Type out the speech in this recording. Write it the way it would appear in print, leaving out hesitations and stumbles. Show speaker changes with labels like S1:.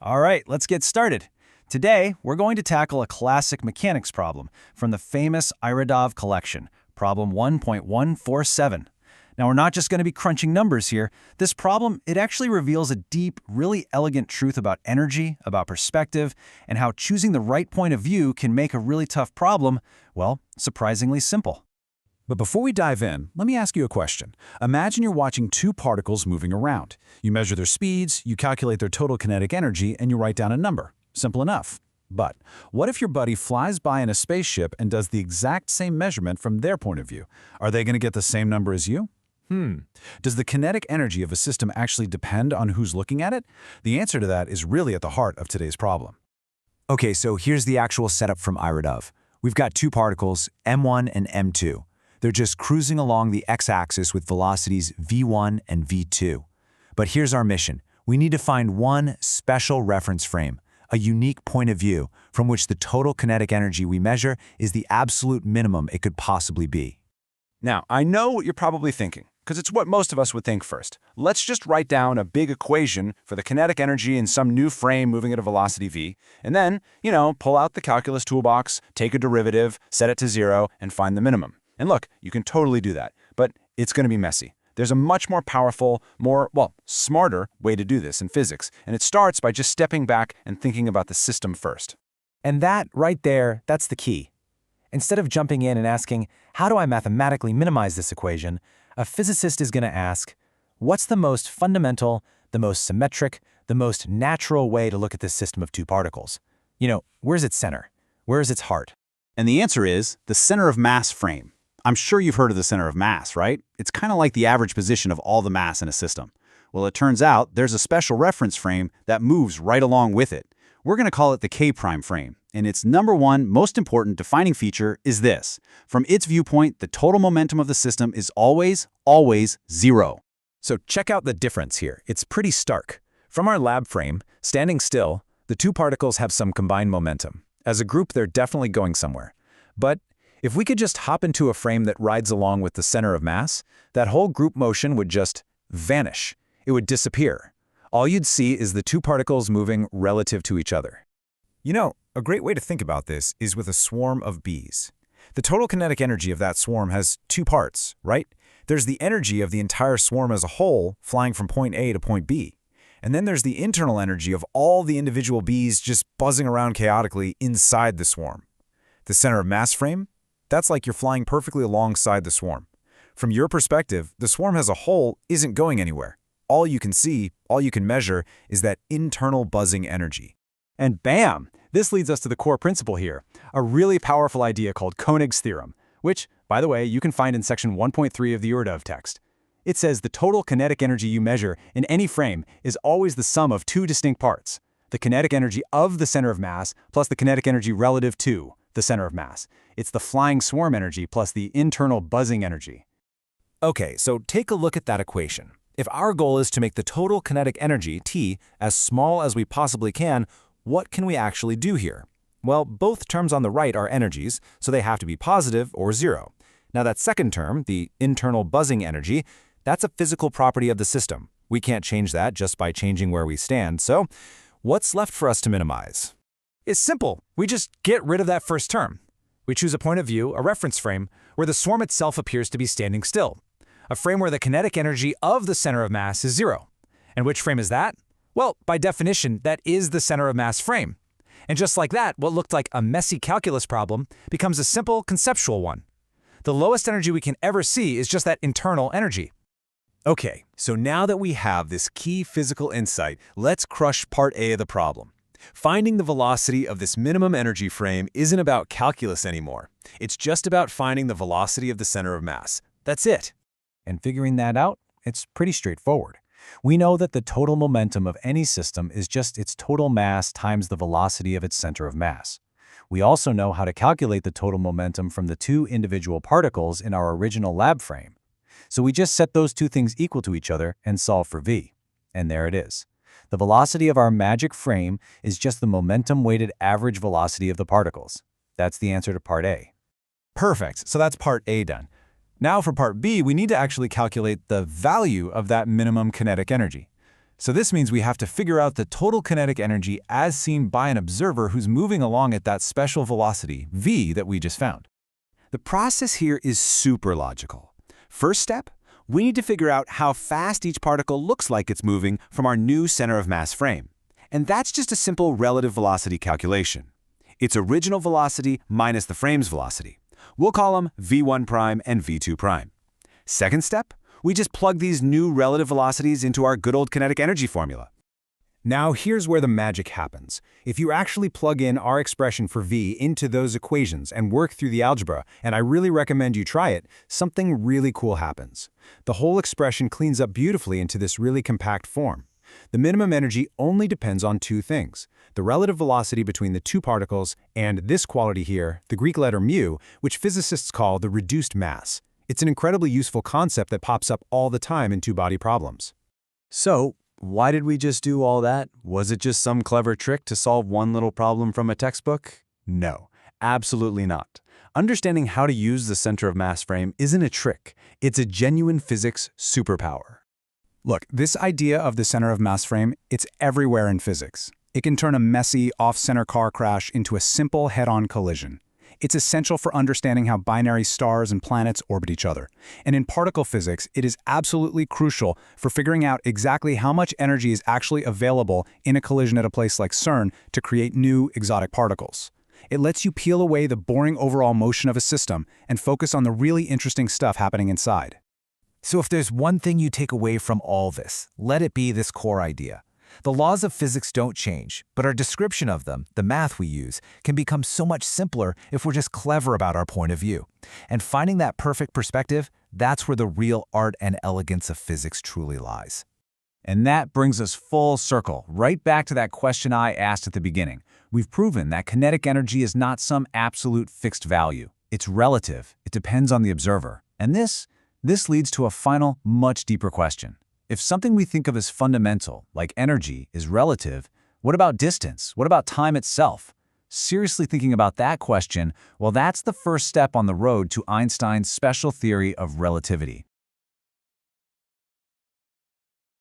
S1: All right, let's get started. Today, we're going to tackle a classic mechanics problem from the famous Irodov collection, problem 1.147. Now, we're not just going to be crunching numbers here. This problem, it actually reveals a deep, really elegant truth about energy, about perspective, and how choosing the right point of view can make a really tough problem, well, surprisingly simple.
S2: But before we dive in, let me ask you a question. Imagine you're watching two particles moving around. You measure their speeds, you calculate their total kinetic energy, and you write down a number. Simple enough. But what if your buddy flies by in a spaceship and does the exact same measurement from their point of view? Are they going to get the same number as you? Does the kinetic energy of a system actually depend on who's looking at it? The answer to that is really at the heart of today's problem.
S3: Okay, so here's the actual setup from Irodov. We've got two particles, M1 and M2. They're just cruising along the x-axis with velocities v1 and v2. But here's our mission. We need to find one special reference frame, a unique point of view from which the total kinetic energy we measure is the absolute minimum it could possibly be.
S2: Now, I know what you're probably thinking, because it's what most of us would think first. Let's just write down a big equation for the kinetic energy in some new frame moving at a velocity v, and then, pull out the calculus toolbox, take a derivative, set it to 0, and find the minimum. And look, you can totally do that, but it's going to be messy. There's a much more powerful, smarter way to do this in physics, and it starts by just stepping back and thinking about the system first.
S4: And that, right there, that's the key. Instead of jumping in and asking, how do I mathematically minimize this equation, a physicist is going to ask, what's the most fundamental, the most symmetric, the most natural way to look at this system of two particles? Where's its center? Where's its heart?
S5: And the answer is the center of mass frame. I'm sure you've heard of the center of mass, right? It's kind of like the average position of all the mass in a system. Well, it turns out there's a special reference frame that moves right along with it. We're going to call it the K-prime frame. And its number one most important defining feature is this. From its viewpoint, the total momentum of the system is always 0.
S4: So check out the difference here. It's pretty stark. From our lab frame, standing still, the two particles have some combined momentum. As a group, they're definitely going somewhere. But if we could just hop into a frame that rides along with the center of mass, that whole group motion would just vanish. It would disappear. All you'd see is the two particles moving relative to each other. A great way to think about this is with a swarm of bees. The total kinetic energy of that swarm has two parts, right? There's the energy of the entire swarm as a whole, flying from point A to point B. And then there's the internal energy of all the individual bees just buzzing around chaotically inside the swarm. The center of mass frame? That's like you're flying perfectly alongside the swarm. From your perspective, the swarm as a whole isn't going anywhere. All you can see, all you can measure, is that internal buzzing energy.
S1: And bam! This leads us to the core principle here, a really powerful idea called Koenig's theorem, which, by the way, you can find in section 1.3 of the Irodov text. It says the total kinetic energy you measure in any frame is always the sum of two distinct parts, the kinetic energy of the center of mass plus the kinetic energy relative to the center of mass. It's the flying swarm energy plus the internal buzzing energy.
S4: Okay, so take a look at that equation. If our goal is to make the total kinetic energy, T, as small as we possibly can, what can we actually do here? Well, both terms on the right are energies, so they have to be positive or 0. Now that second term, the internal buzzing energy, that's a physical property of the system. We can't change that just by changing where we stand, so what's left for us to minimize? It's simple. We just get rid of that first term. We choose a point of view, a reference frame, where the swarm itself appears to be standing still. A frame where the kinetic energy of the center of mass is 0. And which frame is that? Well, by definition, that is the center of mass frame. And just like that, what looked like a messy calculus problem becomes a simple conceptual one. The lowest energy we can ever see is just that internal energy.
S1: Okay, so now that we have this key physical insight, let's crush part A of the problem. Finding the velocity of this minimum energy frame isn't about calculus anymore. It's just about finding the velocity of the center of mass. That's it. And figuring that out, it's pretty straightforward. We know that the total momentum of any system is just its total mass times the velocity of its center of mass. We also know how to calculate the total momentum from the two individual particles in our original lab frame. So we just set those two things equal to each other and solve for v. And there it is. The velocity of our magic frame is just the momentum-weighted average velocity of the particles. That's the answer to part A. Perfect, so that's part A done. Now for part B, we need to actually calculate the value of that minimum kinetic energy.
S3: So this means we have to figure out the total kinetic energy as seen by an observer who's moving along at that special velocity, v, that we just found.
S1: The process here is super logical. First step, we need to figure out how fast each particle looks like it's moving from our new center of mass frame. And that's just a simple relative velocity calculation. Its original velocity minus the frame's velocity. We'll call them v1 prime and v2 prime. Second step, we just plug these new relative velocities into our good old kinetic energy formula.
S3: Now here's where the magic happens. If you actually plug in our expression for v into those equations and work through the algebra, and I really recommend you try it, something really cool happens. The whole expression cleans up beautifully into this really compact form. The minimum energy only depends on two things: the relative velocity between the two particles and this quality here, the Greek letter mu, which physicists call the reduced mass. It's an incredibly useful concept that pops up all the time in two-body problems.
S1: So, why did we just do all that? Was it just some clever trick to solve one little problem from a textbook? No, absolutely not. Understanding how to use the center of mass frame isn't a trick. It's a genuine physics superpower.
S3: Look, this idea of the center of mass frame, it's everywhere in physics. It can turn a messy, off-center car crash into a simple head-on collision. It's essential for understanding how binary stars and planets orbit each other. And in particle physics, it is absolutely crucial for figuring out exactly how much energy is actually available in a collision at a place like CERN to create new exotic particles. It lets you peel away the boring overall motion of a system and focus on the really interesting stuff happening inside.
S1: So if there's one thing you take away from all this, let it be this core idea. The laws of physics don't change, but our description of them, the math we use, can become so much simpler if we're just clever about our point of view. And finding that perfect perspective, that's where the real art and elegance of physics truly lies.
S4: And that brings us full circle, right back to that question I asked at the beginning. We've proven that kinetic energy is not some absolute fixed value. It's relative. It depends on the observer. And this leads to a final, much deeper question. If something we think of as fundamental, like energy, is relative, what about distance? What about time itself? Seriously thinking about that question, well, that's the first step on the road to Einstein's special theory of relativity.